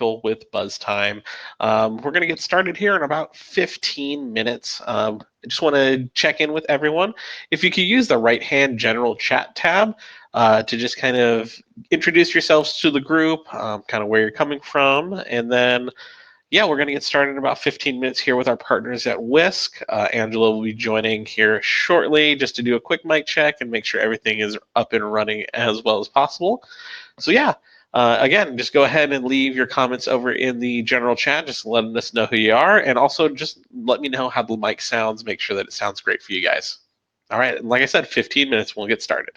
with Buzztime. We're going to get started here in about 15 minutes. I just want to check in with everyone. If you could use the right hand general chat tab to just kind of introduce yourselves to the group, kind of where you're coming from, and then yeah, we're going to get started in about 15 minutes here with our partners at Wisk. Angela will be joining here shortly just to do a quick mic check and make sure everything is up and running as well as possible. So yeah, again, just go ahead and leave your comments over in the general chat, just letting us know who you are, and also just let me know how the mic sounds. Make sure that it sounds great for you guys. All right, and like I said, 15 minutes, we'll get started.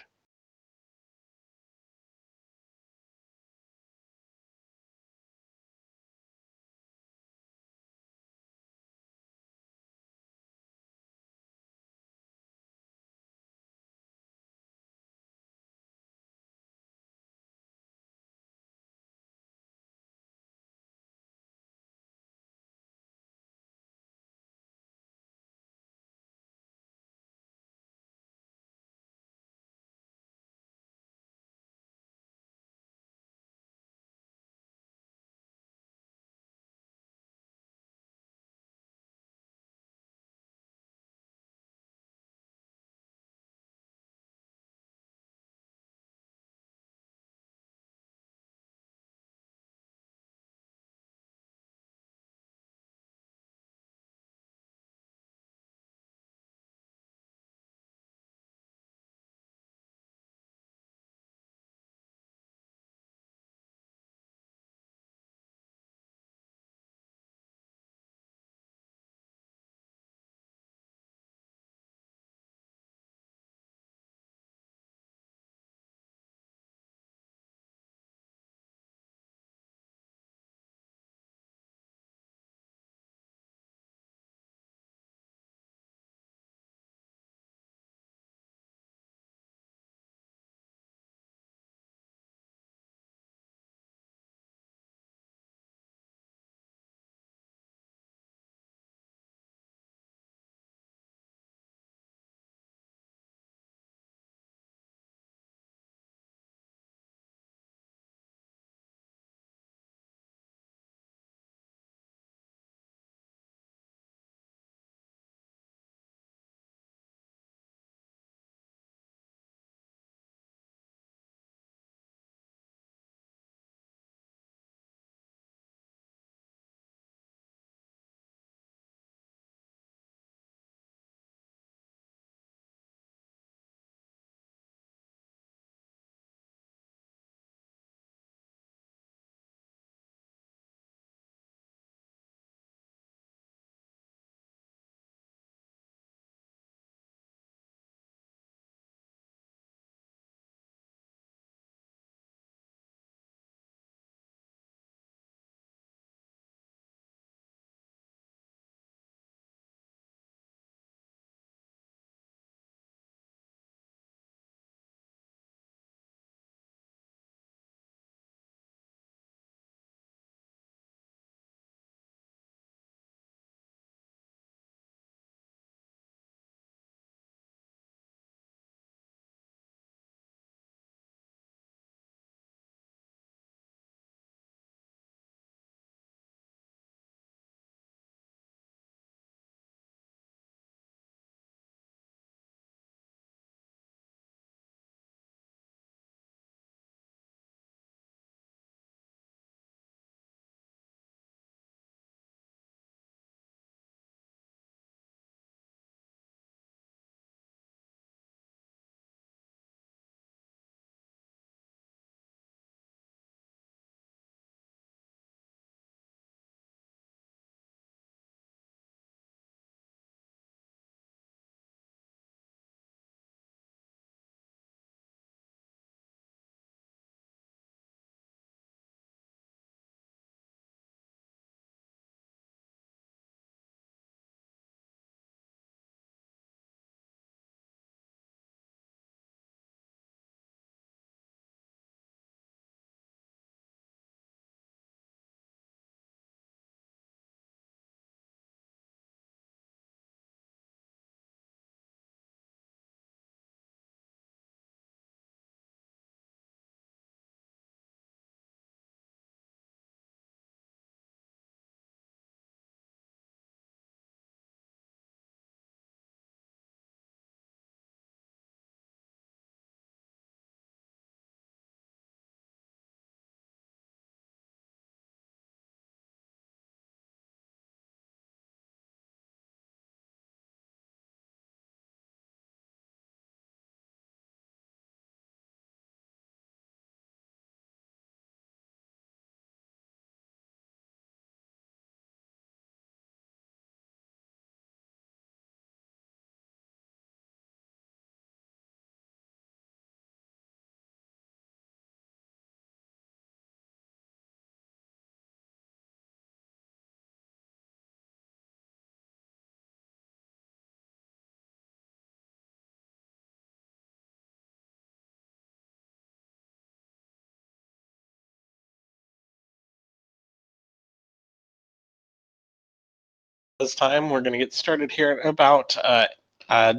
This time we're going to get started here in about uh,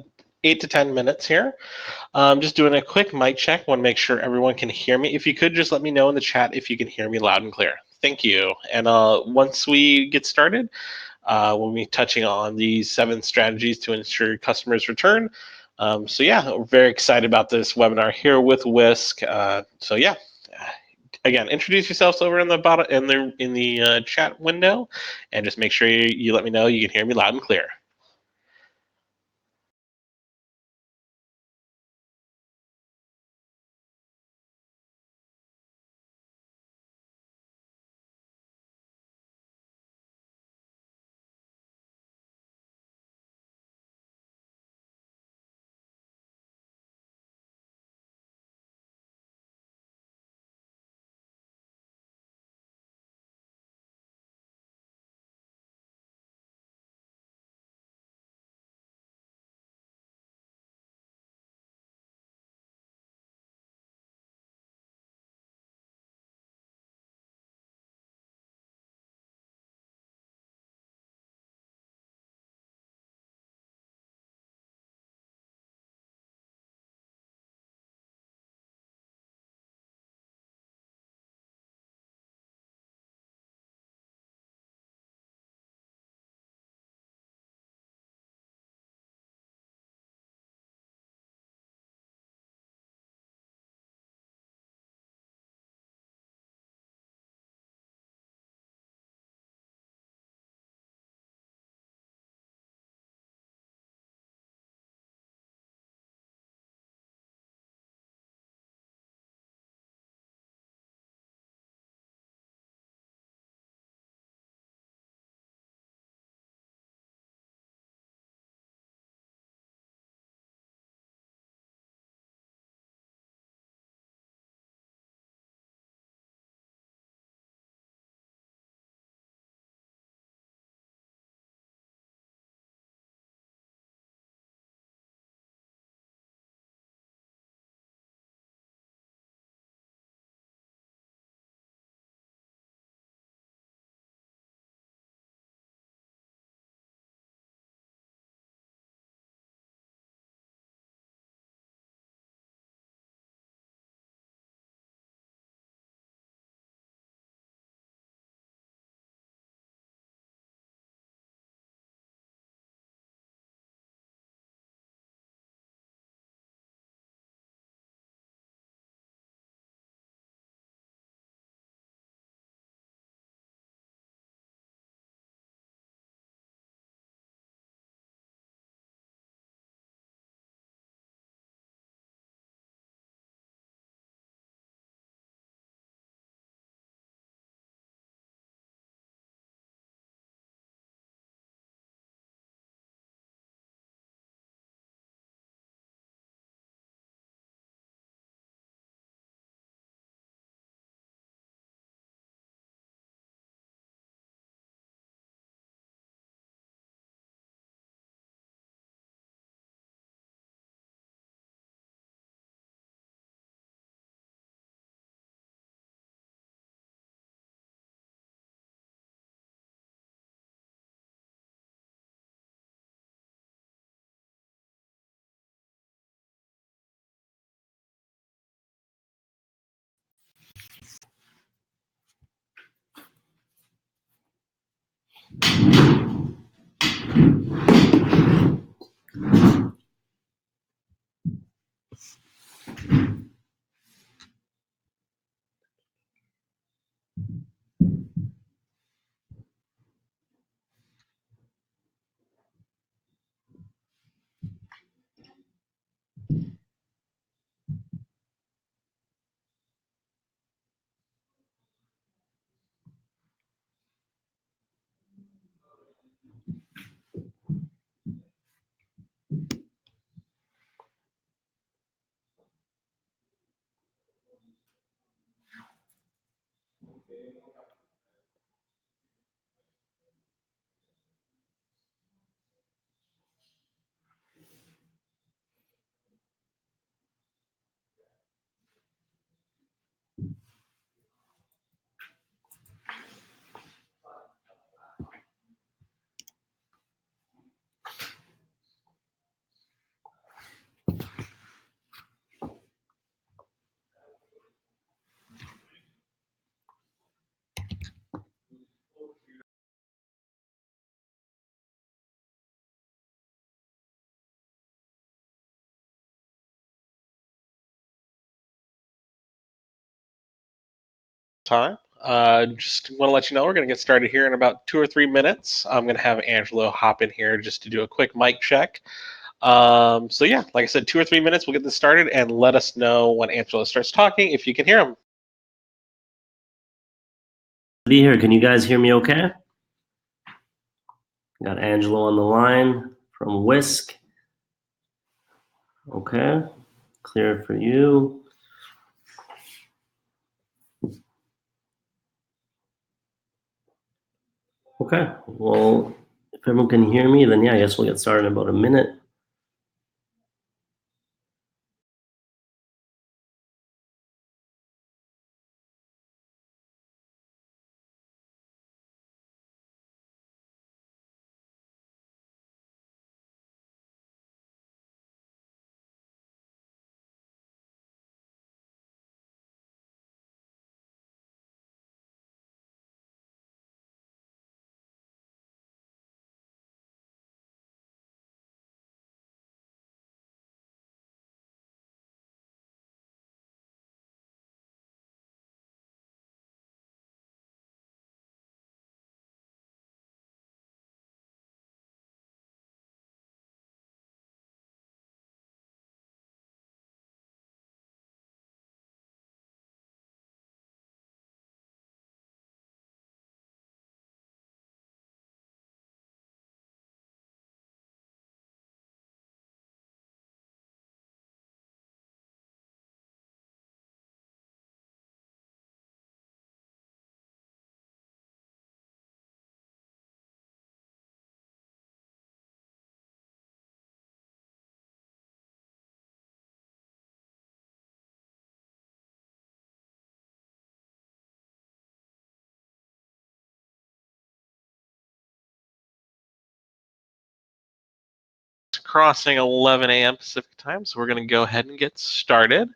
8 to 10 minutes here. Just doing a quick mic check. Want to make sure everyone can hear me. If you could just let me know in the chat if you can hear me loud and clear. Thank you. And once we get started, we'll be touching on the 7 strategies to ensure customers return. So yeah, we're very excited about this webinar here with Wisk. So yeah, again, introduce yourselves over in the bottom in the chat window, and just make sure you let me know you can hear me loud and clear. Time. Just want to let you know we're going to get started here in about 2 or 3 minutes. I'm going to have Angelo hop in here just to do a quick mic check. So yeah, like I said, 2 or 3 minutes, we'll get this started, and let us know when Angelo starts talking if you can hear him. Be here. Can you guys hear me okay? Got Angelo on the line from Wisk. Okay, clear for you. Okay, well, if everyone can hear me, then yeah, I guess we'll get started in about a minute. Crossing 11 a.m. Pacific time, so we're going to go ahead and get started.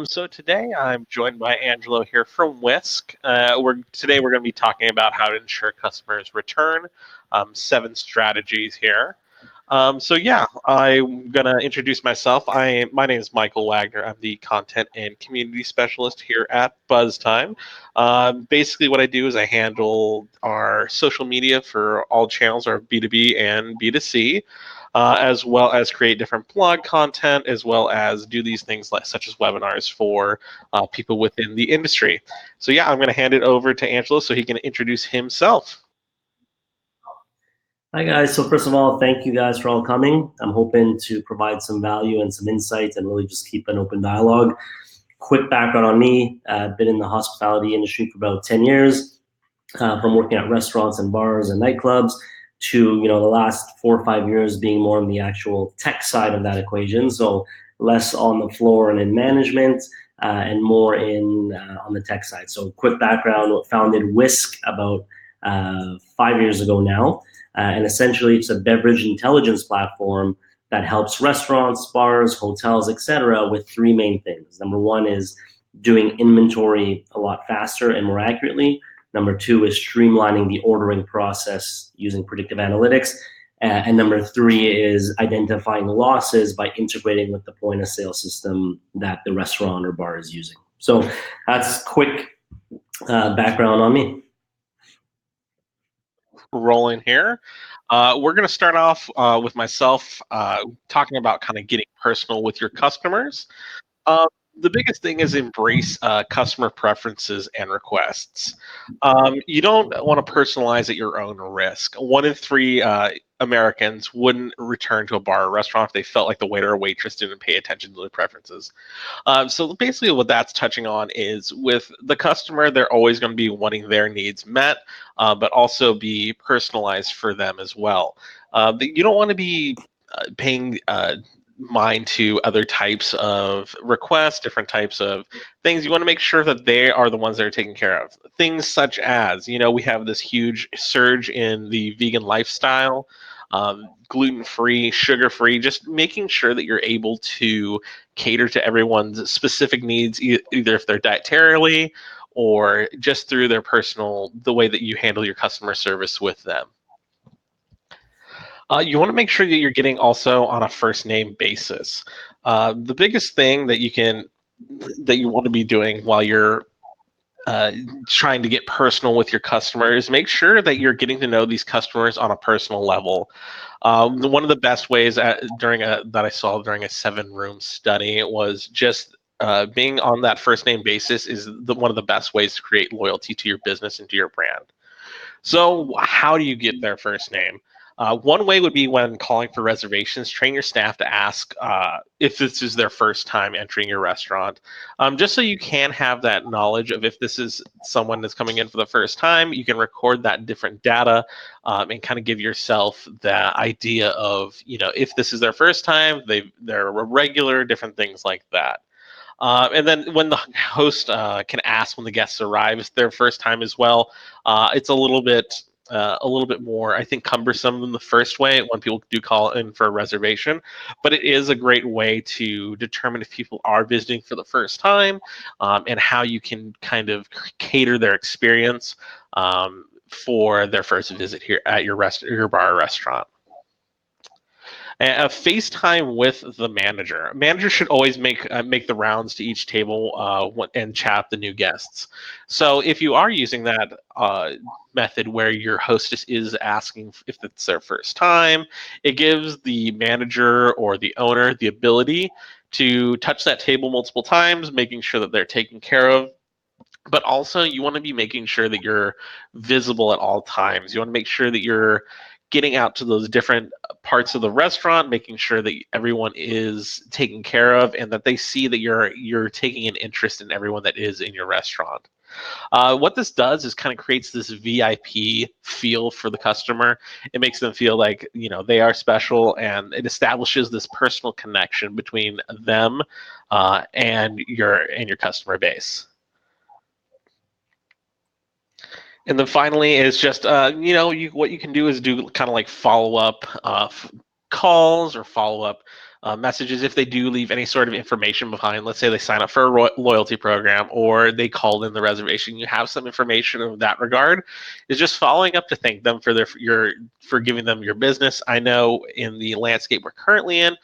So today I'm joined by Angelo here from Wisk. Today we're going to be talking about how to ensure customers return, 7 strategies here. So yeah, I'm gonna introduce myself. My name is Michael Wagner. I'm the content and community specialist here at Buzztime. Basically, what I do is I handle our social media for all channels, our B2B and B2C, as well as create different blog content, as well as do these things such as webinars for people within the industry. So yeah, I'm gonna hand it over to Angelo so he can introduce himself. Hi guys, so first of all, thank you guys for all coming. I'm hoping to provide some value and some insights and really just keep an open dialogue. Quick background on me, I've been in the hospitality industry for about 10 years. From working at restaurants and bars and nightclubs to the last 4 or 5 years being more on the actual tech side of that equation. So less on the floor and in management, and more in on the tech side. So quick background: founded Wisk about 5 years ago now, and essentially it's a beverage intelligence platform that helps restaurants, bars, hotels, etc. with three main things. Number one is doing inventory a lot faster and more accurately. Number two is streamlining the ordering process using predictive analytics. And number three is identifying losses by integrating with the point of sale system that the restaurant or bar is using. So that's quick background on me. Rolling here. We're going to start off with myself talking about kind of getting personal with your customers. Uh, the biggest thing is embrace customer preferences and requests. You don't want to personalize at your own risk. 1 in 3 Americans wouldn't return to a bar or restaurant if they felt like the waiter or waitress didn't pay attention to their preferences. So basically, what that's touching on is with the customer, they're always going to be wanting their needs met, but also be personalized for them as well. You don't want to be paying mind to other types of requests, different types of things. You want to make sure that they are the ones that are taken care of. Things such as, we have this huge surge in the vegan lifestyle. Gluten-free, sugar-free, just making sure that you're able to cater to everyone's specific needs, either if they're dietarily or just through the way that you handle your customer service with them. You want to make sure that you're getting also on a first name basis. The biggest thing that you want to be doing while you're trying to get personal with your customers, make sure that you're getting to know these customers on a personal level. One of the best ways that I saw during a 7-room study was just being on that first name basis is one of the best ways to create loyalty to your business and to your brand. So, how do you get their first name? One way would be when calling for reservations, train your staff to ask if this is their first time entering your restaurant. Just so you can have that knowledge of if this is someone that's coming in for the first time, you can record that different data and kind of give yourself the idea of, if this is their first time, they're a regular, different things like that. And then when the host can ask when the guests arrive, if their first time as well, it's a little bit more, I think, cumbersome than the first way when people do call in for a reservation. But it is a great way to determine if people are visiting for the first time, and how you can kind of cater their experience for their first visit here at your bar or restaurant. A FaceTime with the manager. Manager should always make the rounds to each table and chat the new guests. So if you are using that method where your hostess is asking if it's their first time, it gives the manager or the owner the ability to touch that table multiple times, making sure that they're taken care of. But also, you want to be making sure that you're visible at all times. You want to make sure that you're getting out to those different parts of the restaurant, making sure that everyone is taken care of, and that they see that you're taking an interest in everyone that is in your restaurant. What this does is kind of creates this VIP feel for the customer. It makes them feel like they are special, and it establishes this personal connection between them and your customer base. And then finally is just what you can do is do kind of like follow up calls or follow up messages if they do leave any sort of information behind. Let's say they sign up for a loyalty program or they called in the reservation. You have some information in that regard. Is just following up to thank them for giving them your business. I know in the landscape we're currently in,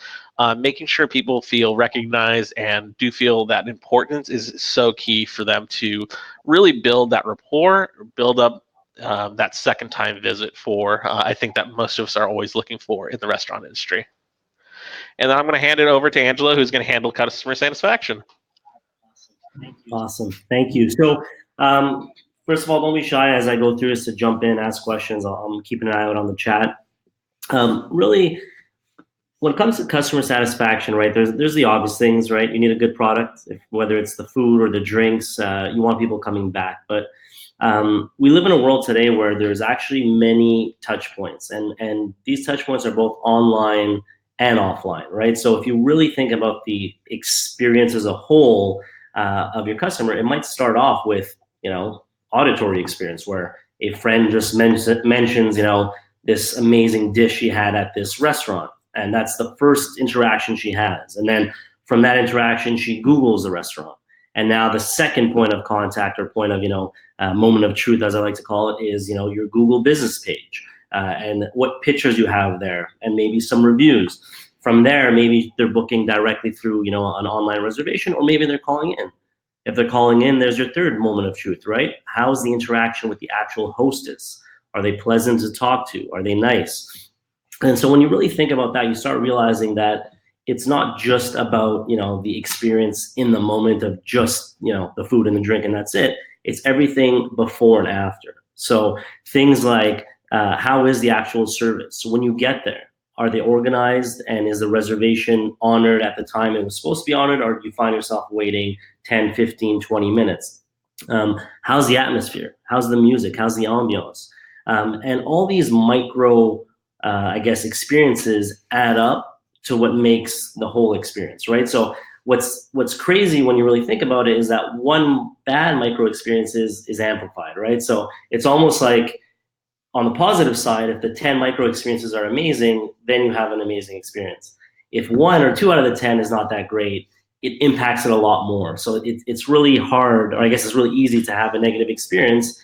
making sure people feel recognized and do feel that importance is so key for them to really build that rapport, build up that second time visit for, I think that most of us are always looking for in the restaurant industry. And then I'm going to hand it over to Angela, who's going to handle customer satisfaction. Awesome. Thank you. So, first of all, don't be shy as I go through this to jump in, ask questions. I'm keeping an eye out on the chat. Really, when it comes to customer satisfaction, right, there's the obvious things, right? You need a good product, whether it's the food or the drinks. You want people coming back. But we live in a world today where there's actually many touch points, and these touch points are both online and offline, right? So if you really think about the experience as a whole of your customer, it might start off with, auditory experience where a friend just mentions, this amazing dish she had at this restaurant. And that's the first interaction she has. And then from that interaction, she Googles the restaurant. And now the second point of contact or point of, moment of truth, as I like to call it, is, your Google business page and what pictures you have there and maybe some reviews. From there, maybe they're booking directly through, an online reservation, or maybe they're calling in. If they're calling in, there's your third moment of truth, right? How's the interaction with the actual hostess? Are they pleasant to talk to? Are they nice? And so when you really think about that, you start realizing that it's not just about, the experience in the moment of just, the food and the drink and that's it. It's everything before and after. So things like how is the actual service? So when you get there, are they organized, and is the reservation honored at the time it was supposed to be honored, or do you find yourself waiting 10, 15, 20 minutes? How's the atmosphere? How's the music? How's the ambiance? And all these micro, experiences add up to what makes the whole experience, right? So what's crazy when you really think about it is that one bad micro experience is amplified, right? So it's almost like, on the positive side, if the 10 micro experiences are amazing, then you have an amazing experience. If 1 or 2 out of the 10 is not that great, it impacts it a lot more. So it's really hard, or I guess it's really easy to have a negative experience.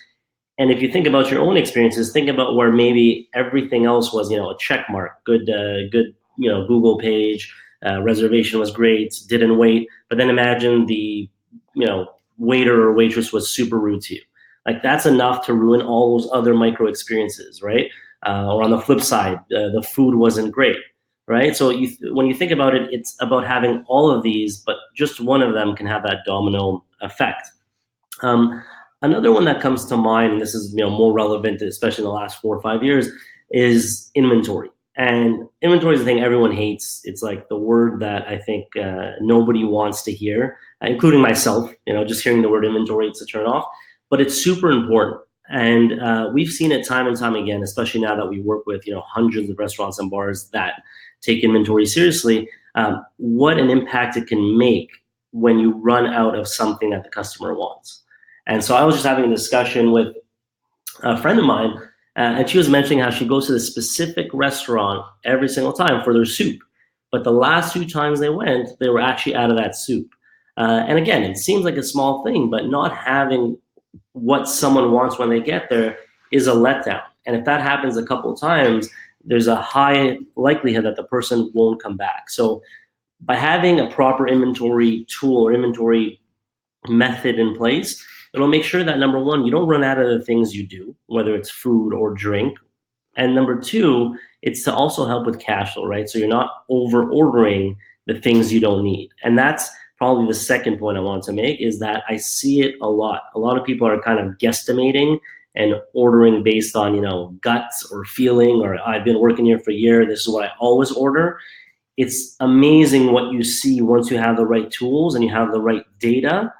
And if you think about your own experiences, think about where maybe everything else was, a check mark, good, Google page, reservation was great, didn't wait. But then imagine the waiter or waitress was super rude to you. Like that's enough to ruin all those other micro experiences, right? Or on the flip side, the food wasn't great, right? So when you think about it, it's about having all of these, but just one of them can have that domino effect. Um, Another one that comes to mind, and this is more relevant, especially in the last 4 or 5 years, is inventory. And inventory is the thing everyone hates. It's like the word that I think nobody wants to hear, including myself. Just hearing the word inventory, it's a turn off. But it's super important, and we've seen it time and time again, especially now that we work with hundreds of restaurants and bars that take inventory seriously. What an impact it can make when you run out of something that the customer wants. And so I was just having a discussion with a friend of mine, and she was mentioning how she goes to this specific restaurant every single time for their soup. But the last 2 times they went, they were actually out of that soup. And again, it seems like a small thing, but not having what someone wants when they get there is a letdown. And if that happens a couple of times, there's a high likelihood that the person won't come back. So by having a proper inventory tool or inventory method in place, it'll make sure that number one, you don't run out of the things you do, whether it's food or drink. And number two, it's to also help with cash flow, right? So you're not over ordering the things you don't need. And that's probably the second point I want to make, is that I see it a lot. A lot of people are kind of guesstimating and ordering based on, guts or feeling, or I've been working here for a year, this is what I always order. It's amazing what you see once you have the right tools and you have the right data,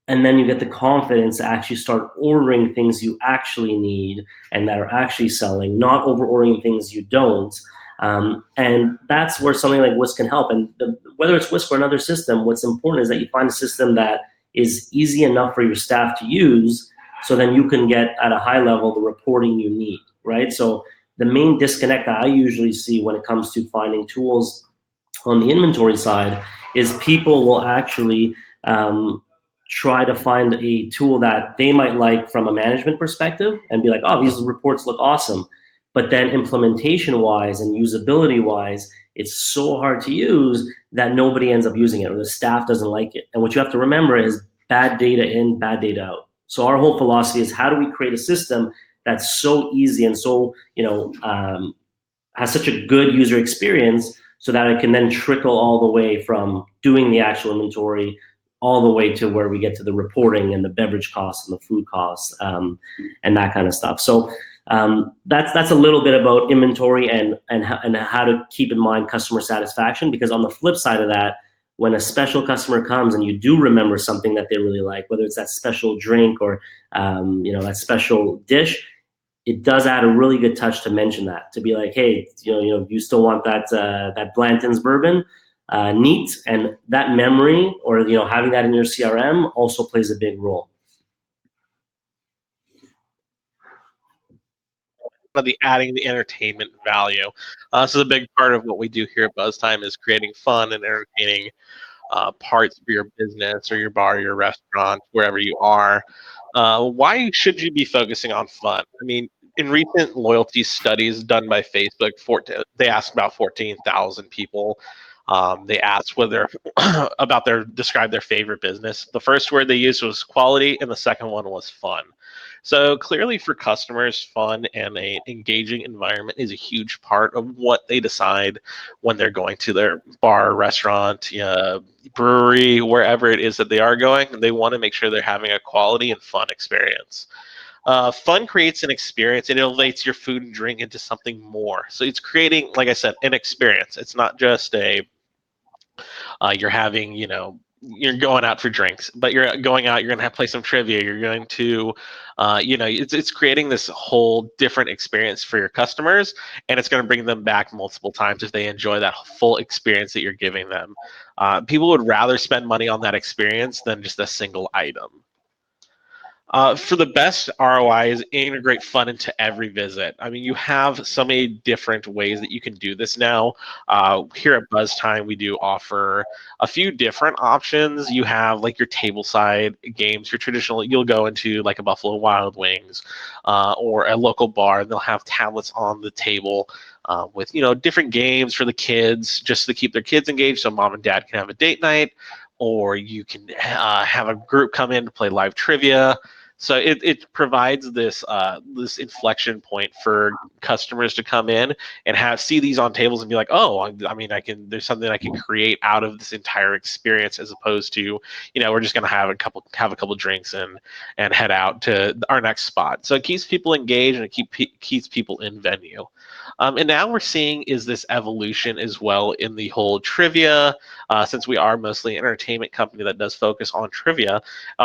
and then you get the confidence to actually start ordering things you actually need and that are actually selling, not over ordering things you don't. And that's where something like Wisk can help. And whether it's Wisk or another system, what's important is that you find a system that is easy enough for your staff to use, so then you can get at a high level the reporting you need, right? So the main disconnect that I usually see when it comes to finding tools on the inventory side is people will actually try to find a tool that they might like from a management perspective and be like, oh, these reports look awesome. But then implementation wise and usability wise, it's so hard to use that nobody ends up using it, or the staff doesn't like it. And what you have to remember is bad data in, bad data out. So our whole philosophy is, how do we create a system that's so easy and so, has such a good user experience, so that it can then trickle all the way from doing the actual inventory all the way to where we get to the reporting and the beverage costs and the food costs, and that kind of stuff. So that's a little bit about inventory and how to keep in mind customer satisfaction. Because on the flip side of that, when a special customer comes and you do remember something that they really like, whether it's that special drink or that special dish, it does add a really good touch to mention that, to be like, hey, you still want that Blanton's bourbon, neat, and that memory, or having that in your CRM also plays a big role. The adding the entertainment value. So the big part of what we do here at Buzztime is creating fun and entertaining parts for your business or your bar, your restaurant, wherever you are. Why should you be focusing on fun? I mean, in recent loyalty studies done by Facebook, they asked about 14,000 people. They asked whether describe their favorite business. The first word they used was quality, and the second one was fun. So clearly, for customers, fun and an engaging environment is a huge part of what they decide when they're going to their bar, restaurant, brewery, wherever it is that they are going. They want to make sure they're having a quality and fun experience. Fun creates an experience. It elevates your food and drink into something more. So it's creating, like I said, an experience. It's not just you're having, you're going out for drinks, but you're going out, you're going to play some trivia. You're going to, it's creating this whole different experience for your customers, and it's going to bring them back multiple times if they enjoy that full experience that you're giving them. People would rather spend money on that experience than just a single item. For the best ROIs, integrate fun into every visit. I mean, you have so many different ways that you can do this now. Here at Buzztime, we do offer a few different options. You have like your tableside games, your traditional, you'll go into like a Buffalo Wild Wings or a local bar, and they'll have tablets on the table with, different games for the kids, just to keep their kids engaged so mom and dad can have a date night. or you can have a group come in to play live trivia. So it provides this inflection point for customers to come in and see these on tables and be like, oh, I mean, there's something I can create out of this entire experience, as opposed to, we're just gonna have a couple drinks and head out to our next spot. So it keeps people engaged and keeps people in venue. And now we're seeing is this evolution as well in the whole trivia. Since we are mostly an entertainment company that does focus on trivia,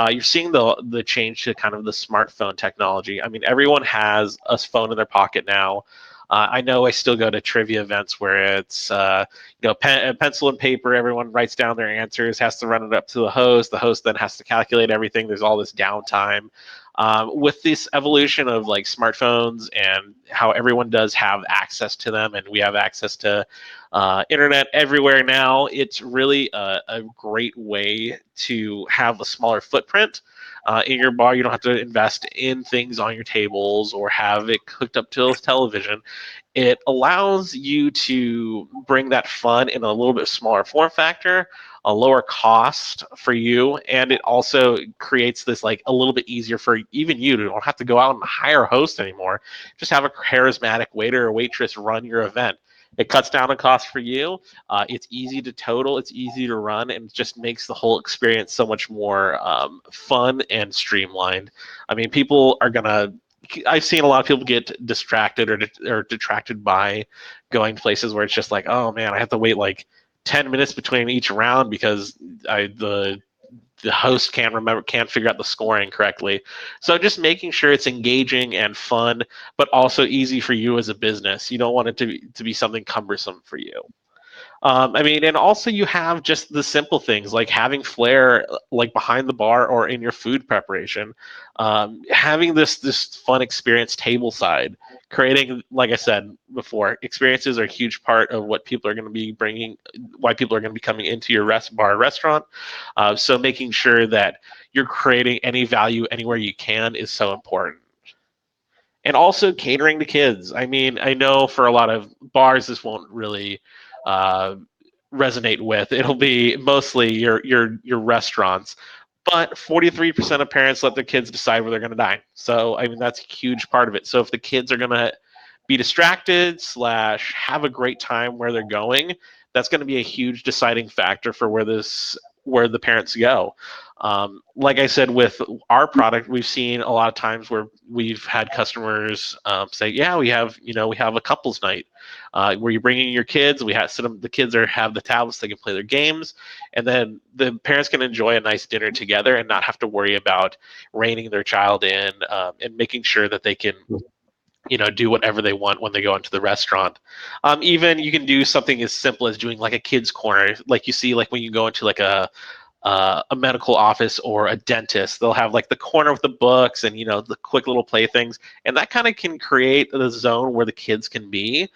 you're seeing the change to kind of the smartphone technology. I mean, everyone has a phone in their pocket now. I know I still go to trivia events where it's pencil and paper. Everyone writes down their answers, has to run it up to the host. The host then has to calculate everything. There's all this downtime. With this evolution of like smartphones and how everyone does have access to them, and we have access to internet everywhere now, it's really a great way to have a smaller footprint in your bar. You don't have to invest in things on your tables or have it hooked up to a television. It allows you to bring that fun in a little bit smaller form factor, a lower cost for you, and it also creates this like a little bit easier for even you to don't have to go out and hire a host anymore. Just have a charismatic waiter or waitress run your event. It cuts down on cost for you. It's easy to total, it's easy to run, and it just makes the whole experience so much more fun and streamlined. I mean, people are gonna. I've seen a lot of people get distracted or detracted by going places where it's just like, oh man, I have to wait like 10 minutes between each round because the host can't figure out the scoring correctly. So just making sure it's engaging and fun, but also easy for you as a business. You don't want it to be something cumbersome for you. I mean, and also you have just the simple things like having flair, like behind the bar or in your food preparation, having this fun experience table side, creating, like I said before, experiences are a huge part of what people are going to be bringing, why people are going to be coming into your restaurant. So making sure that you're creating any value anywhere you can is so important. And also catering to kids. I mean, I know for a lot of bars this won't really uh, resonate with. It'll be mostly your restaurants, but 43% of parents let their kids decide where they're going to dine. So I mean that's a huge part of it. So if the kids are going to be distracted slash have a great time where they're going, that's going to be a huge deciding factor for where the parents go. Like I said, with our product, we've seen a lot of times where we've had customers say, "Yeah, we have a couples night where you bring in your kids. We have the kids have the tablets, they can play their games, and then the parents can enjoy a nice dinner together and not have to worry about reining their child in and making sure that they can." Do whatever they want when they go into the restaurant. Even you can do something as simple as doing like a kids corner, like you see like when you go into like a medical office or a dentist. They'll have like the corner with the books and the quick little playthings, and that kind of can create the zone where the kids can be,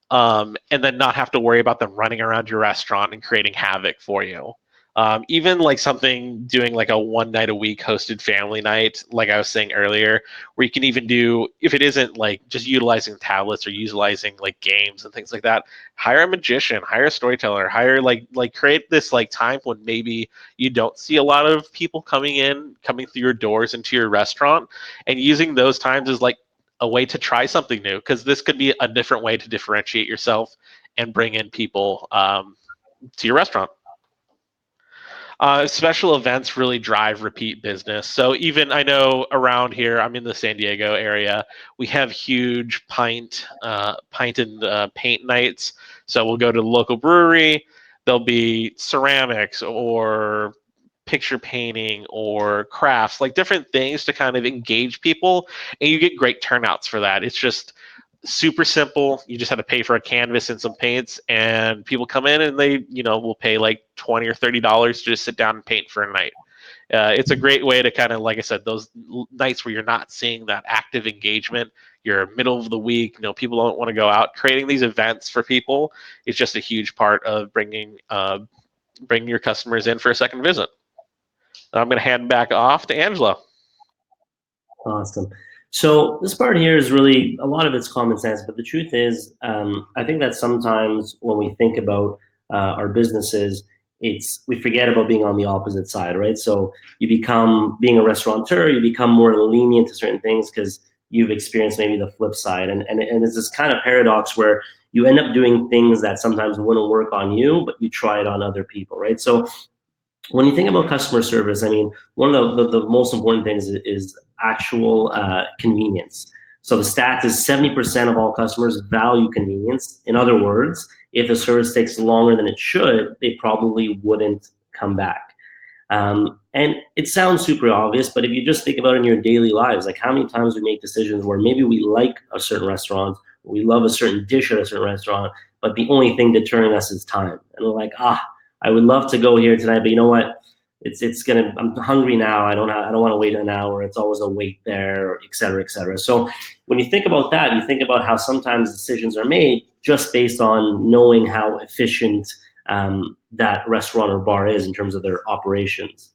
and then not have to worry about them running around your restaurant and creating havoc for you. Even like something doing like a one night a week hosted family night, like I was saying earlier, where you can even do, if it isn't like just utilizing tablets or utilizing like games and things like that, hire a magician, hire a storyteller, hire like create this like time when maybe you don't see a lot of people coming through your doors into your restaurant, and using those times as like a way to try something new, because this could be a different way to differentiate yourself and bring in people to your restaurant. Special events really drive repeat business. So even I know around here, I'm in the San Diego area, we have huge pint and paint nights. So we'll go to the local brewery. There'll be ceramics or picture painting or crafts, like different things to kind of engage people, and you get great turnouts for that. It's just super simple. You just have to pay for a canvas and some paints, and people come in and they, will pay like $20 or $30 to just sit down and paint for a night. It's a great way to kind of, like I said, those nights where you're not seeing that active engagement. You're middle of the week, people don't want to go out. Creating these events for people is just a huge part of bringing your customers in for a second visit. I'm going to hand back off to Angela. Awesome. So this part here is really, a lot of it's common sense, but the truth is, I think that sometimes when we think about our businesses, we forget about being on the opposite side, right? So you become, being a restaurateur, you become more lenient to certain things because you've experienced maybe the flip side. And it's this kind of paradox where you end up doing things that sometimes wouldn't work on you, but you try it on other people, right? So when you think about customer service, I mean, one of the most important things is actual convenience. So the stat is 70% of all customers value convenience. In other words, if the service takes longer than it should, they probably wouldn't come back. And it sounds super obvious, but if you just think about it in your daily lives, like how many times we make decisions where maybe we like a certain restaurant, we love a certain dish at a certain restaurant, but the only thing deterring us is time. And we're like, I would love to go here tonight, but you know what? I'm hungry now. I don't want to wait an hour. It's always a wait there, et cetera, et cetera. So when you think about that, you think about how sometimes decisions are made just based on knowing how efficient that restaurant or bar is in terms of their operations.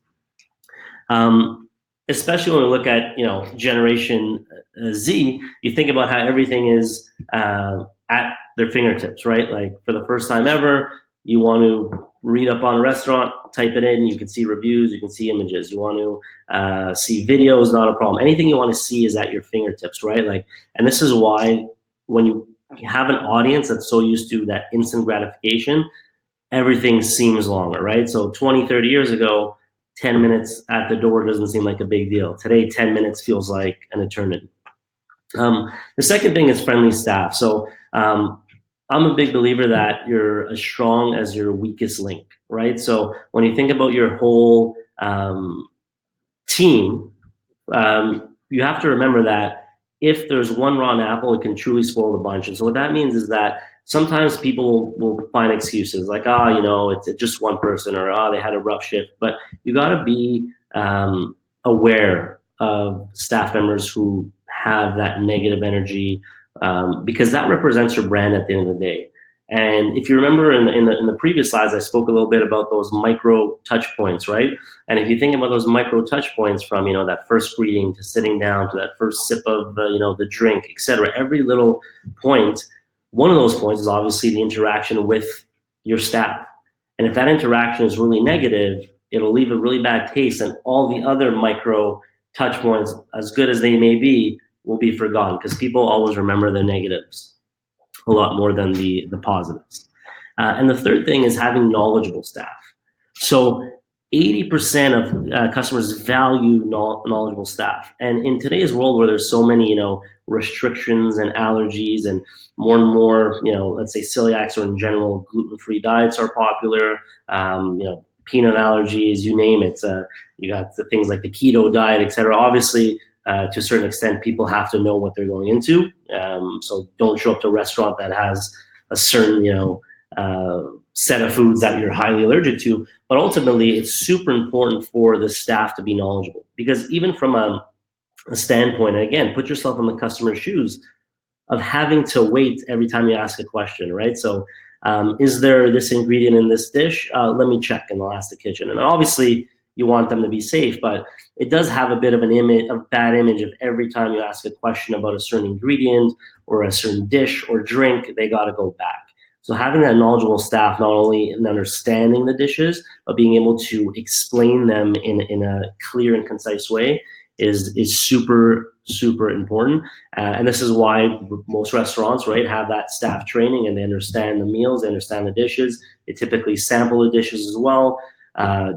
Especially when we look at Generation Z, you think about how everything is at their fingertips, right? Like for the first time ever, you want to read up on a restaurant, type it in, you can see reviews, you can see images. You want to see videos, not a problem. Anything you want to see is at your fingertips, right? Like, and this is why when you have an audience that's so used to that instant gratification, everything seems longer, right? So 20, 30 years ago, 10 minutes at the door doesn't seem like a big deal. Today, 10 minutes feels like an eternity. The second thing is friendly staff. So I'm a big believer that you're as strong as your weakest link, right? So when you think about your whole team, you have to remember that if there's one rotten apple, it can truly spoil the bunch. And so what that means is that sometimes people will find excuses like, it's just one person, or they had a rough shift. But you got to be aware of staff members who have that negative energy, because that represents your brand at the end of the day. And if you remember in the previous slides, I spoke a little bit about those micro touch points, right? And if you think about those micro touch points from that first greeting to sitting down to that first sip of the drink, etc., every little point, one of those points is obviously the interaction with your staff. And if that interaction is really negative, it'll leave a really bad taste, and all the other micro touch points, as good as they may be, will be forgotten because people always remember the negatives a lot more than the positives. And the third thing is having knowledgeable staff. So 80% of customers value knowledgeable staff. And in today's world where there's so many, restrictions and allergies, and more, let's say celiacs or in general gluten-free diets are popular, peanut allergies, you name it. You got the things like the keto diet, et cetera. Obviously, to a certain extent, people have to know what they're going into. So don't show up to a restaurant that has a certain, set of foods that you're highly allergic to. But ultimately, it's super important for the staff to be knowledgeable, because even from a standpoint, and again, put yourself in the customer's shoes of having to wait every time you ask a question, right? So is there this ingredient in this dish? Let me check, and they'll ask the kitchen. And obviously, you want them to be safe, but it does have a bit of a bad image of every time you ask a question about a certain ingredient or a certain dish or drink, they got to go back. So having that knowledgeable staff, not only in understanding the dishes, but being able to explain them in a clear and concise way is super, super important. And this is why most restaurants, right, have that staff training, and they understand the meals, they understand the dishes. They typically sample the dishes as well.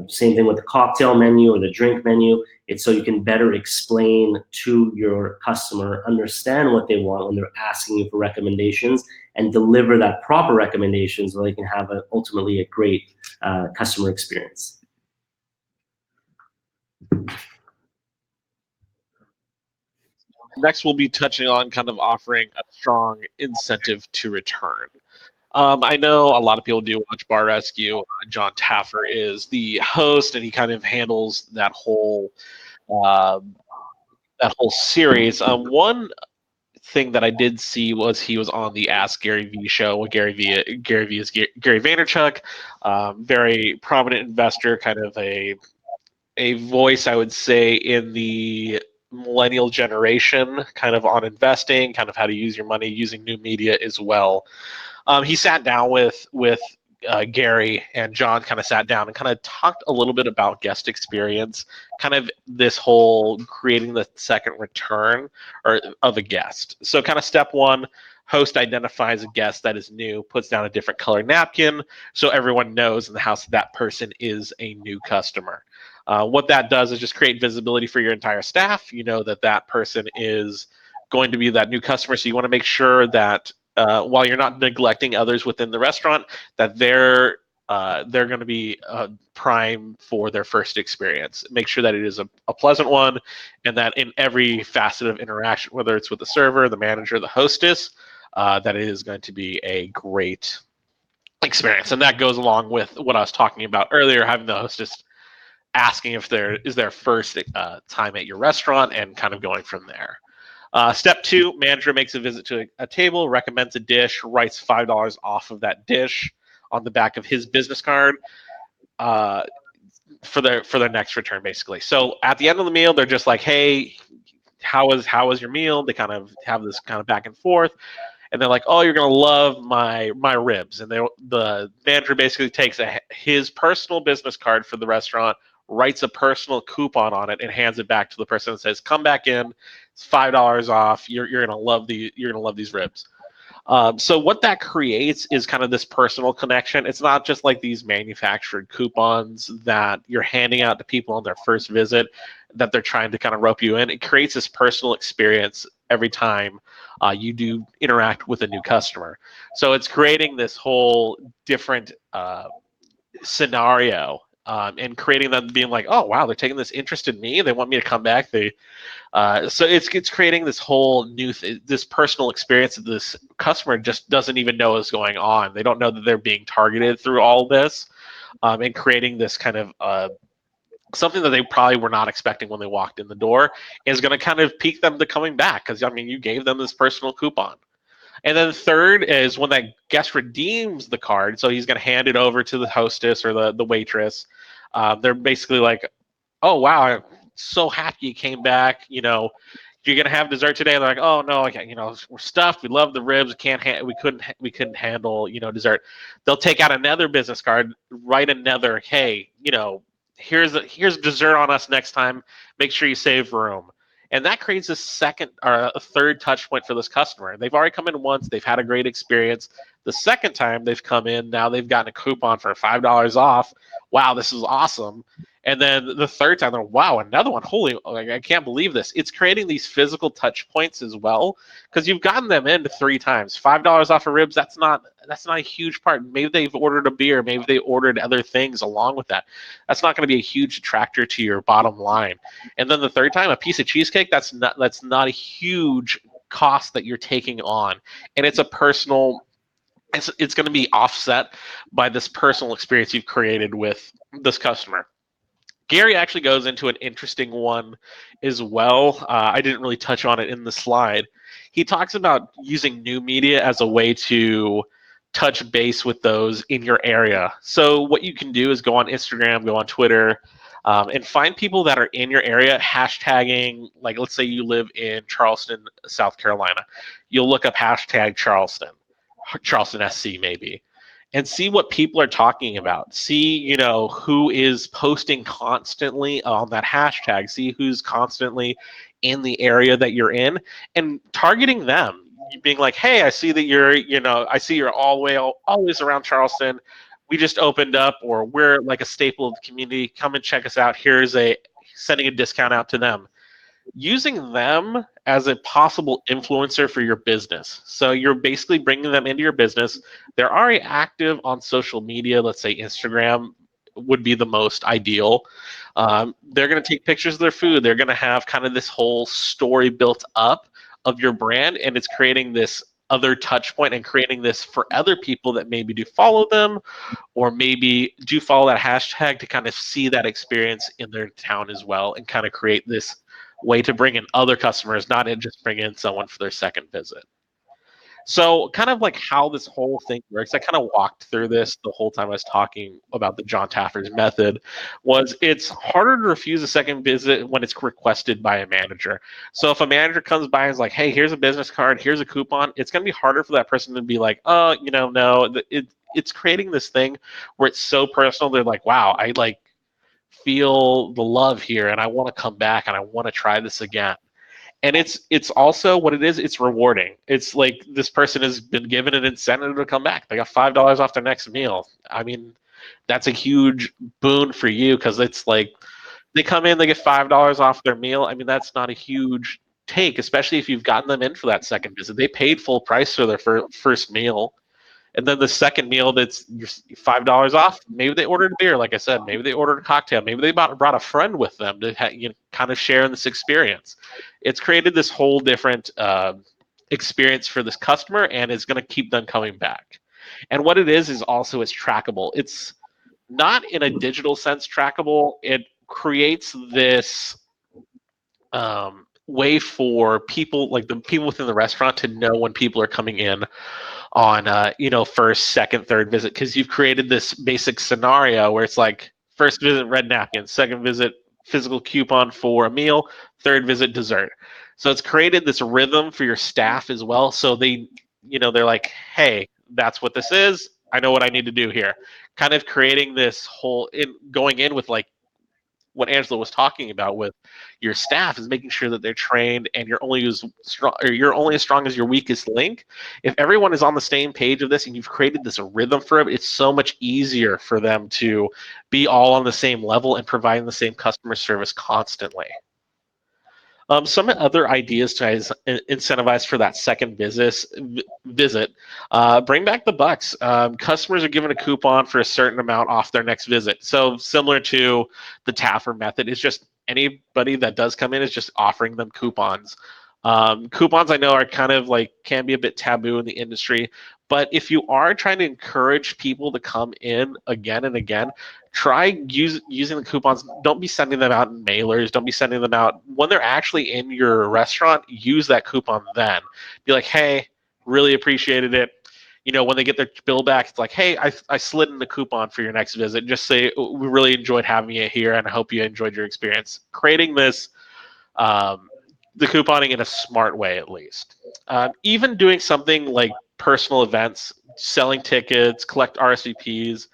Same thing with the cocktail menu or the drink menu. It's so you can better explain to your customer, understand what they want when they're asking you for recommendations, and deliver that proper recommendation so they can have ultimately a great customer experience. Next, we'll be touching on kind of offering a strong incentive to return. I know a lot of people do watch Bar Rescue. John Taffer is the host, and he kind of handles that whole series. One thing that I did see was he was on the Ask Gary V show. With Gary V is Gary Vaynerchuk, very prominent investor, kind of a voice, I would say, in the millennial generation, kind of on investing, kind of how to use your money using new media as well. He sat down with Gary and John kind of sat down and kind of talked a little bit about guest experience, kind of this whole creating the second return or of a guest. So, kind of step one, host identifies a guest that is new, puts down a different color napkin so everyone knows in the house that person is a new customer. What that does is just create visibility for your entire staff. You know that that person is going to be that new customer, so you want to make sure that while you're not neglecting others within the restaurant, that they're going to be prime for their first experience. Make sure that it is a pleasant one, and that in every facet of interaction, whether it's with the server, the manager, the hostess, that it is going to be a great experience. And that goes along with what I was talking about earlier, having the hostess asking if there is their first time at your restaurant and kind of going from there. Step two, manager makes a visit to a table, recommends a dish, writes $5 off of that dish on the back of his business card uh, for their next return, basically. So at the end of the meal, they're just like, "Hey, how was your meal?" They kind of have this kind of back and forth, and they're like, "Oh, you're gonna love my ribs." And the manager basically takes his personal business card for the restaurant, writes a personal coupon on it, and hands it back to the person and says, "Come back in, it's $5 off. You're gonna love these ribs." So what that creates is kind of this personal connection. It's not just like these manufactured coupons that you're handing out to people on their first visit that they're trying to kind of rope you in. It creates this personal experience every time you do interact with a new customer. So it's creating this whole different scenario. And creating them being like, oh wow, they're taking this interest in me. They want me to come back. So it's creating this whole this personal experience that this customer just doesn't even know is going on. They don't know that they're being targeted through all this, and creating this kind of something that they probably were not expecting when they walked in the door is going to kind of pique them to coming back because I mean you gave them this personal coupon. And then third is when that guest redeems the card, so he's going to hand it over to the hostess or the waitress. They're basically like, oh wow, I'm so happy you came back. You're gonna have dessert today. And they're like, oh no, okay, we're stuffed. We love the ribs. We couldn't handle dessert. They'll take out another business card, write another, hey, here's dessert on us next time. Make sure you save room. And that creates a second or a third touch point for this customer. They've already come in once, they've had a great experience. The second time they've come in, now they've gotten a coupon for $5 off. Wow, this is awesome. And then the third time, they're wow, another one. Holy, like, I can't believe this. It's creating these physical touch points as well because you've gotten them in 3 times. $5 off of ribs. That's not a huge part. Maybe they've ordered a beer. Maybe they ordered other things along with that. That's not going to be a huge detractor to your bottom line. And then the third time, a piece of cheesecake. That's not a huge cost that you're taking on, and it's a personal. It's going to be offset by this personal experience you've created with this customer. Gary actually goes into an interesting one as well. I didn't really touch on it in the slide. He talks about using new media as a way to touch base with those in your area. So, what you can do is go on Instagram, go on Twitter, and find people that are in your area hashtagging, like, let's say you live in Charleston, South Carolina. You'll look up hashtag Charleston SC maybe, and see what people are talking about. See, who is posting constantly on that hashtag. See who's constantly in the area that you're in and targeting them. Being like, hey, I see that I see you're always around Charleston. We just opened up, or we're like a staple of the community. Come and check us out. Here's sending a discount out to them, using them as a possible influencer for your business. So you're basically bringing them into your business. They're already active on social media. Let's say Instagram would be the most ideal. They're going to take pictures of their food. They're going to have kind of this whole story built up of your brand, and it's creating this other touch point and creating this for other people that maybe do follow them or maybe do follow that hashtag to kind of see that experience in their town as well and kind of create this way to bring in other customers, not just bring in someone for their second visit. So, kind of like how this whole thing works, I kind of walked through this the whole time I was talking about the John Taffer's method. Was it's harder to refuse a second visit when it's requested by a manager. So, if a manager comes by and is like, "Hey, here's a business card, here's a coupon," it's going to be harder for that person to be like, "Oh, no, it's creating this thing where it's so personal. They're like, wow, I like feel the love here, and I want to come back, and I want to try this again. And it's also what it is. It's rewarding. It's like this person has been given an incentive to come back. They got $5 off their next meal. I mean, that's a huge boon for you because it's like they come in, they get $5 off their meal. I mean, that's not a huge take, especially if you've gotten them in for that second visit. They paid full price for their first meal, and then the second meal that's $5 off. Maybe they ordered a beer, like I said. Maybe they ordered a cocktail. Maybe they brought a friend with them to kind of share in this experience. It's created this whole different experience for this customer, and it's going to keep them coming back. And what it is also it's trackable. It's not in a digital sense trackable. It creates this way for people, like the people within the restaurant, to know when people are coming in on first, second, third visit, because you've created this basic scenario where it's like first visit red napkin, second visit physical coupon for a meal, third visit dessert. So it's created this rhythm for your staff as well, so they're like, hey, that's what this is, I know what I need to do here. Kind of creating this whole going in with like what Angela was talking about with your staff, is making sure that they're trained, and you're only as strong as your weakest link. If everyone is on the same page of this and you've created this rhythm for it, it's so much easier for them to be all on the same level and providing the same customer service constantly. Some other ideas to incentivize for that second visit. Bring back the bucks. Customers are given a coupon for a certain amount off their next visit. So similar to the Taffer method, it's just anybody that does come in is just offering them coupons. Coupons I know are kind of like can be a bit taboo in the industry, but if you are trying to encourage people to come in again and again, try using the coupons. Don't be sending them out in mailers. Don't be sending them out when they're actually in your restaurant. Use that coupon then. Be like, hey, really appreciated it. When they get their bill back, it's like, hey, I slid in the coupon for your next visit. Just say, we really enjoyed having you here, and I hope you enjoyed your experience. Creating this, the couponing in a smart way, at least. Even doing something like personal events, selling tickets, collect RSVPs.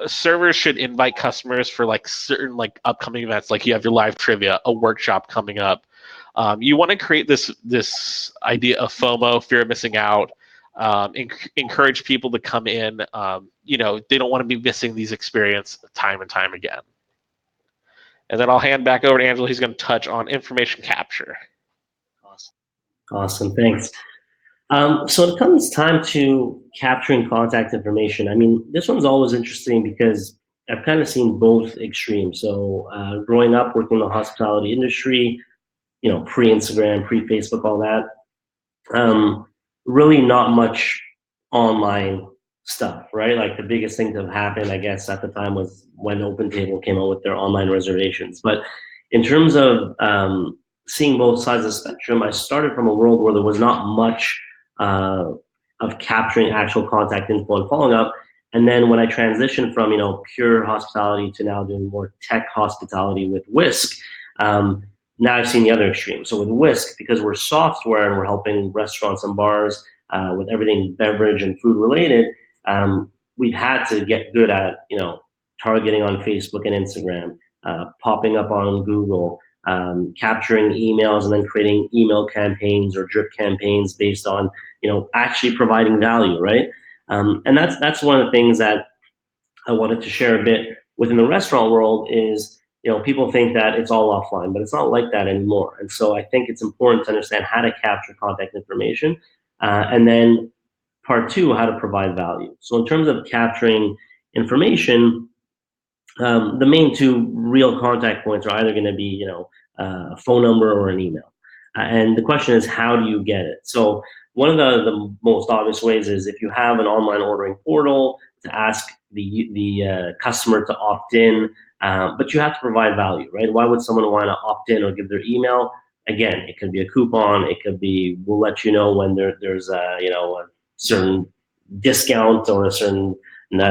Servers should invite customers for like certain like upcoming events, like you have your live trivia, a workshop coming up. You want to create this idea of FOMO, fear of missing out. Encourage people to come in. They don't want to be missing these experiences time and time again. And then I'll hand back over to Angela. He's going to touch on information capture. Awesome, thanks. So when it comes time to capturing contact information, I mean, this one's always interesting because I've kind of seen both extremes. So growing up working in the hospitality industry, pre-Instagram, pre-Facebook, all that, really not much online stuff, right? Like the biggest thing to have happened, I guess, at the time was when OpenTable came out with their online reservations. But in terms of seeing both sides of the spectrum, I started from a world where there was not much of capturing actual contact info and following up. And then when I transitioned from pure hospitality to now doing more tech hospitality with Wisk, now I've seen the other extreme. So with Wisk, because we're software and we're helping restaurants and bars with everything beverage and food related, we've had to get good at targeting on Facebook and Instagram, popping up on Google, capturing emails and then creating email campaigns or drip campaigns based on actually providing value, right? And that's one of the things that I wanted to share a bit within the restaurant world is, people think that it's all offline, but it's not like that anymore. And so I think it's important to understand how to capture contact information, and then part two, how to provide value. So in terms of capturing information, the main two real contact points are either going to be, a phone number or an email. And the question is, how do you get it? So one of the most obvious ways is if you have an online ordering portal to ask the customer to opt in, but you have to provide value, right? Why would someone want to opt in or give their email? Again, it could be a coupon. It could be, we'll let you know when there's a certain discount or a certain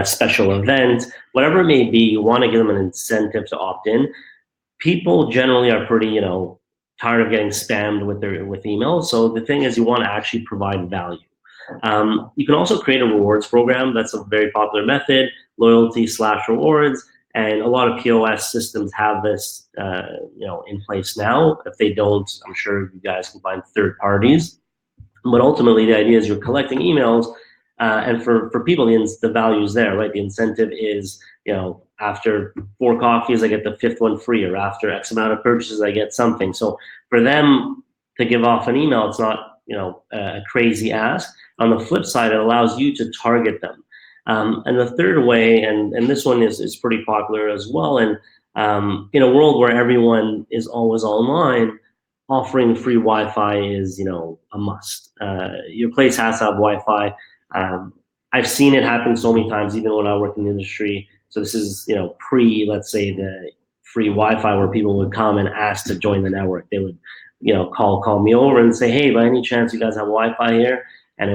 special event, whatever it may be. You want to give them an incentive to opt in. People generally are pretty, tired of getting spammed with emails. So the thing is, you want to actually provide value. You can also create a rewards program. That's a very popular method, loyalty/rewards. And a lot of POS systems have this, in place now. If they don't, I'm sure you guys can find third parties. But ultimately, the idea is you're collecting emails, and for people, the value is there, right? The incentive is, after 4 coffees, I get the fifth one free, or after X amount of purchases, I get something. So for them to give off an email, it's not, a crazy ask. On the flip side, it allows you to target them. And the third way, and this one is pretty popular as well, and in a world where everyone is always online, offering free Wi-Fi is, a must. Your place has to have Wi-Fi. Um, I've seen it happen so many times, even when I work in the industry. So this is, pre, let's say, the free Wi-Fi, where people would come and ask to join the network. They would, call me over and say, "Hey, by any chance you guys have Wi-Fi here?" And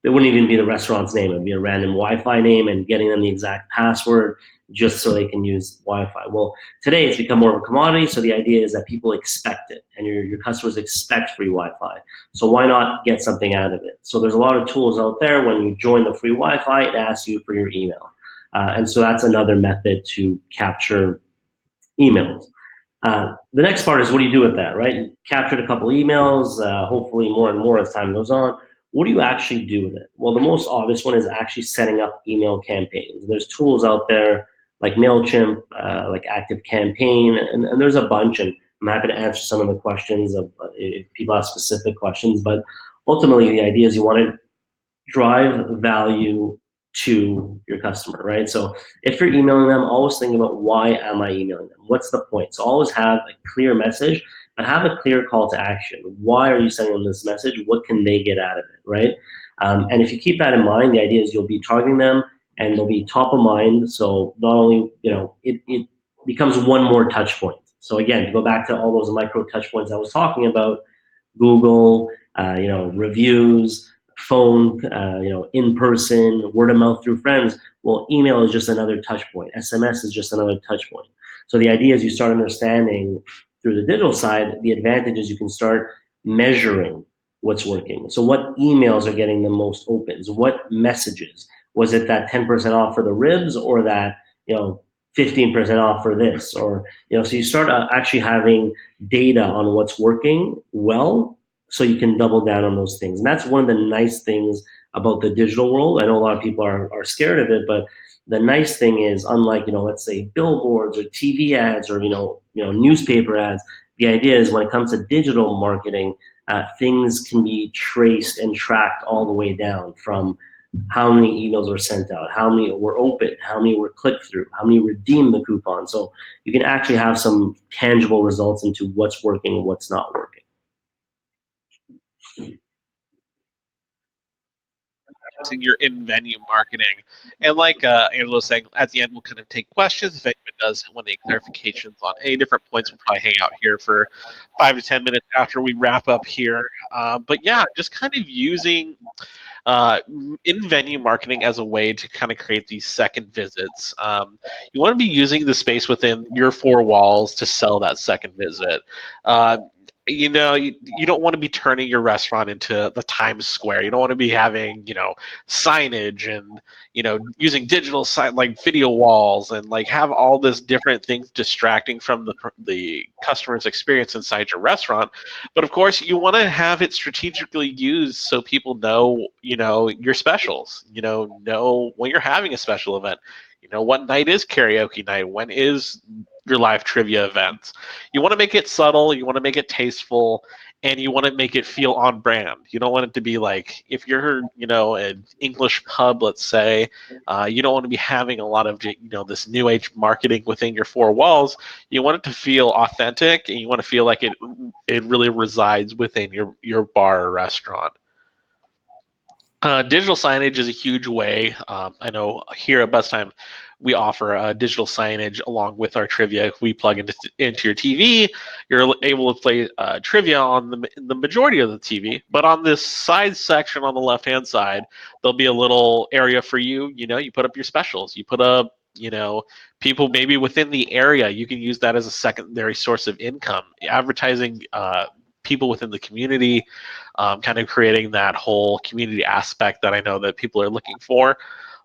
it wouldn't even be the restaurant's name. It'd be a random Wi-Fi name, and getting them the exact password just so they can use Wi-Fi. Well, today it's become more of a commodity, so the idea is that people expect it, and your customers expect free Wi-Fi. So why not get something out of it? So there's a lot of tools out there. When you join the free Wi-Fi, it asks you for your email. And so that's another method to capture emails. The next part is, what do you do with that, right? You captured a couple emails, hopefully more and more as time goes on. What do you actually do with it? Well, the most obvious one is actually setting up email campaigns. There's tools out there like MailChimp, like Active Campaign, and there's a bunch, and I'm happy to answer some of the questions if people have specific questions. But ultimately, the idea is you want to drive value to your customer, right? So if you're emailing them, always think about, why am I emailing them? What's the point? So always have a clear message, but have a clear call to action. Why are you sending them this message? What can they get out of it, right? And if you keep that in mind, the idea is you'll be targeting them, and they'll be top of mind. So not only, it becomes one more touch point. So again, to go back to all those micro touch points I was talking about, Google, reviews, phone, in person, word of mouth through friends. Well, email is just another touch point. SMS is just another touch point. So the idea is you start understanding through the digital side, the advantage is you can start measuring what's working. So what emails are getting the most opens? What messages? Was it that 10% off for the ribs, or that, 15% off for this? Or, so you start actually having data on what's working well, so you can double down on those things. And that's one of the nice things about the digital world. I know a lot of people are scared of it, but the nice thing is, unlike, let's say billboards or TV ads, or newspaper ads, the idea is, when it comes to digital marketing, things can be traced and tracked all the way down, from how many emails were sent out, how many were opened, how many were clicked through, how many redeemed the coupon. So you can actually have some tangible results into what's working and what's not working. Your in-venue marketing. And like Angela was saying, at the end we'll kind of take questions. If anyone does want any clarifications on any different points, we'll probably hang out here for 5 to 10 minutes after we wrap up here. But yeah, just kind of using uh, in-venue marketing as a way to kind of create these second visits. You want to be using the space within your four walls to sell that second visit. Uh, you don't want to be turning your restaurant into the Times Square. You don't want to be having, signage and, using digital sign like video walls, and like have all this different things distracting from the customer's experience inside your restaurant. But of course, you want to have it strategically used so people know, your specials, know when you're having a special event. What night is karaoke night? When is your live trivia events? You want to make it subtle, you want to make it tasteful, and you want to make it feel on brand. You don't want it to be like, if you're, an English pub, let's say, you don't want to be having a lot of, this new age marketing within your four walls. You want it to feel authentic, and you want to feel like it really resides within your bar or restaurant. Digital signage is a huge way. I know here at Buzztime, we offer digital signage along with our trivia. If we plug into your TV, you're able to play trivia on the majority of the TV. But on this side section on the left-hand side, there'll be a little area for you. You put up your specials. You put up, people maybe within the area. You can use that as a secondary source of income. Advertising people within the community, kind of creating that whole community aspect that I know that people are looking for.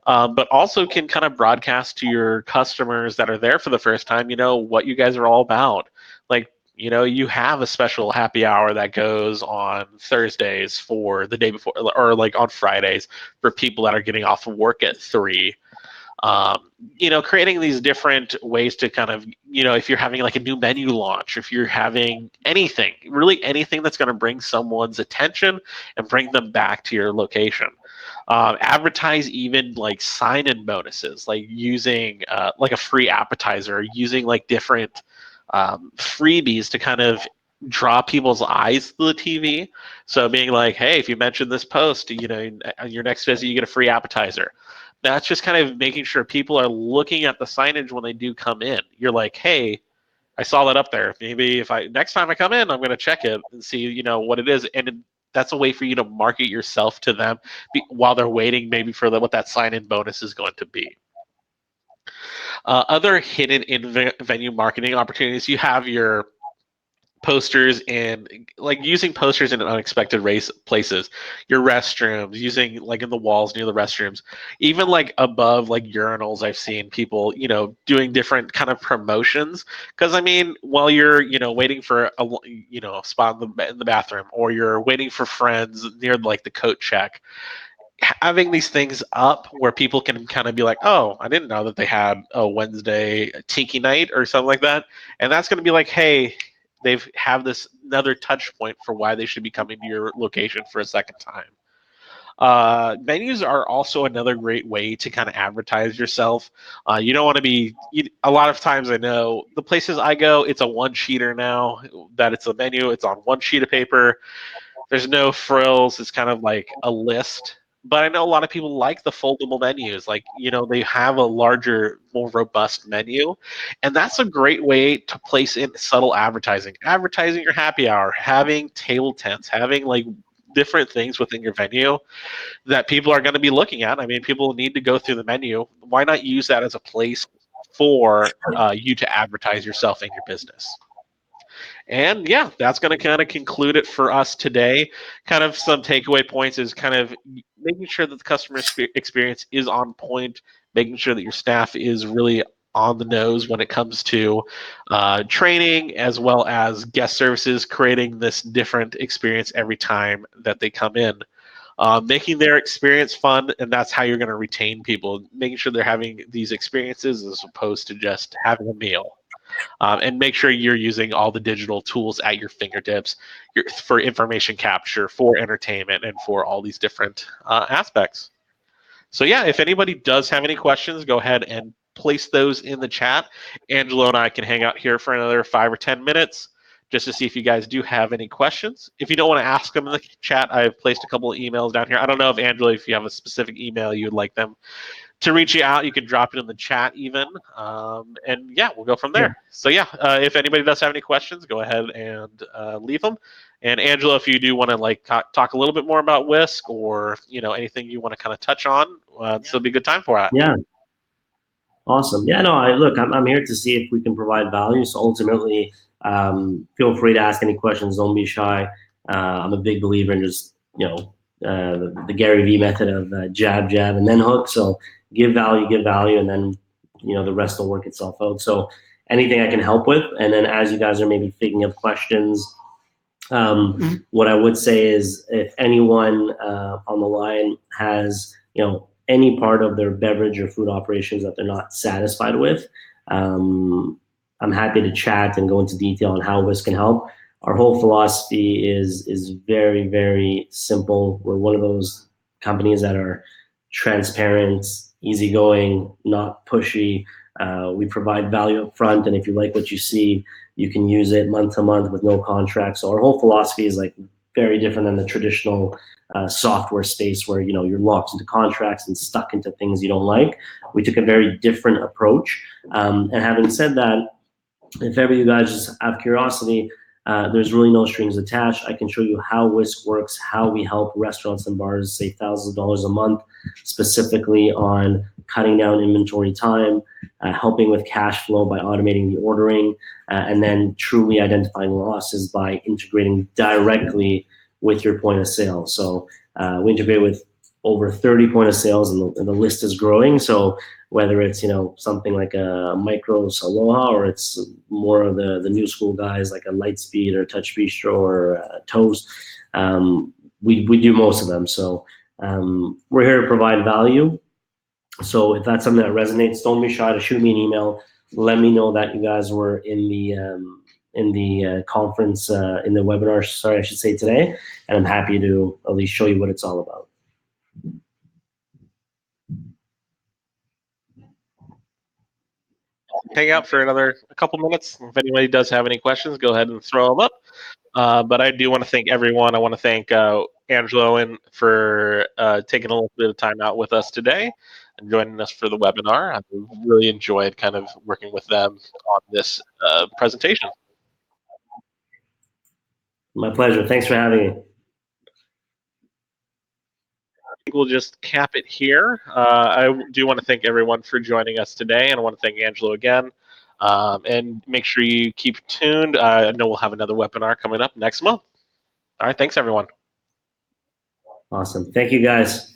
But also can kind of broadcast to your customers that are there for the first time, what you guys are all about. Like, you have a special happy hour that goes on Thursdays for the day before, or like on Fridays for people that are getting off of work at 3. Creating these different ways to kind of, if you're having like a new menu launch, if you're having anything, really anything that's going to bring someone's attention and bring them back to your location. Advertise even like sign-in bonuses, like using like a free appetizer, using like different freebies to kind of draw people's eyes to the TV. So being like, hey, if you mention this post, on your next visit, you get a free appetizer. That's just kind of making sure people are looking at the signage when they do come in. You're like, hey, I saw that up there. Maybe if next time I come in, I'm going to check it and see, what it is. And that's a way for you to market yourself to them while they're waiting, maybe for what that sign-in bonus is going to be. Other hidden in-venue marketing opportunities, you have your posters and like using posters in unexpected places, your restrooms, using like in the walls near the restrooms, even like above like urinals. I've seen people doing different kind of promotions, because I mean, while you're waiting for a spot in the bathroom, or you're waiting for friends near like the coat check, having these things up where people can kind of be like, oh, I didn't know that they had a Wednesday tiki night or something like that. And that's going to be like, hey, they've have this another touch point for why they should be coming to your location for a second time. Menus are also another great way to kind of advertise yourself. You don't want to be, a lot of times I know the places I go, it's a one-sheeter now, that it's a menu, it's on one sheet of paper. There's no frills. It's kind of like a list. But I know a lot of people like the foldable menus. Like, they have a larger, more robust menu. And that's a great way to place in subtle advertising. Advertising your happy hour, having table tents, having like different things within your venue that people are going to be looking at. I mean, people need to go through the menu. Why not use that as a place for you to advertise yourself and your business? And yeah, that's going to kind of conclude it for us today. Kind of some takeaway points is kind of making sure that the customer experience is on point, making sure that your staff is really on the nose when it comes to training, as well as guest services, creating this different experience every time that they come in. Making their experience fun, and that's how you're going to retain people, making sure they're having these experiences as opposed to just having a meal. And make sure you're using all the digital tools at your fingertips for information capture, for entertainment, and for all these different aspects. So yeah, if anybody does have any questions, go ahead and place those in the chat. Angelo and I can hang out here for another 5 or 10 minutes just to see if you guys do have any questions. If you don't want to ask them in the chat, I've placed a couple of emails down here. I don't know if, Angelo, if you have a specific email you would like them to reach you out, you can drop it in the chat even. And yeah, we'll go from Yeah. there. So yeah, if anybody does have any questions, go ahead and leave them. And Angela, if you do want to like talk a little bit more about Whisk, or anything you want to kind of touch on, this will be a good time for that. Yeah. Awesome. Yeah, no, I'm here to see if we can provide value. So ultimately, feel free to ask any questions. Don't be shy. I'm a big believer in just, the Gary Vee method of jab, jab, and then hook. So give value, and then, the rest will work itself out. So anything I can help with. And then as you guys are maybe thinking of questions, what I would say is if anyone on the line has, any part of their beverage or food operations that they're not satisfied with, I'm happy to chat and go into detail on how Whisk can help. Our whole philosophy is very, very simple. We're one of those companies that are transparent, easygoing, not pushy. We provide value up front, and if you like what you see, you can use it month to month with no contract. So our whole philosophy is like very different than the traditional software space where you're locked into contracts and stuck into things you don't like. We took a very different approach. And having said that, if ever you guys just have curiosity, There's really no strings attached. I can show you how Wisk works, how we help restaurants and bars save thousands of dollars a month, specifically on cutting down inventory time, helping with cash flow by automating the ordering, and then truly identifying losses by integrating directly with your point of sale. So we integrate with over 30 point of sales, and the list is growing. So whether it's something like a Micros Aloha, or it's more of the new school guys like a Lightspeed or Touch Bistro or Toast, we do most of them. So we're here to provide value. So if that's something that resonates, don't be shy to shoot me an email. Let me know that you guys were in the conference, in the webinar, sorry, I should say today, and I'm happy to at least show you what it's all about. Hang out for a couple minutes. If anybody does have any questions, go ahead and throw them up. But I do want to thank everyone. I want to thank Angelo for taking a little bit of time out with us today and joining us for the webinar. I really enjoyed kind of working with them on this presentation. My pleasure. Thanks for having me. We'll just cap it here. I do want to thank everyone for joining us today, and I want to thank Angelo again. And make sure you keep tuned. I know we'll have another webinar coming up next month. All right, thanks everyone. Awesome. Thank you, guys.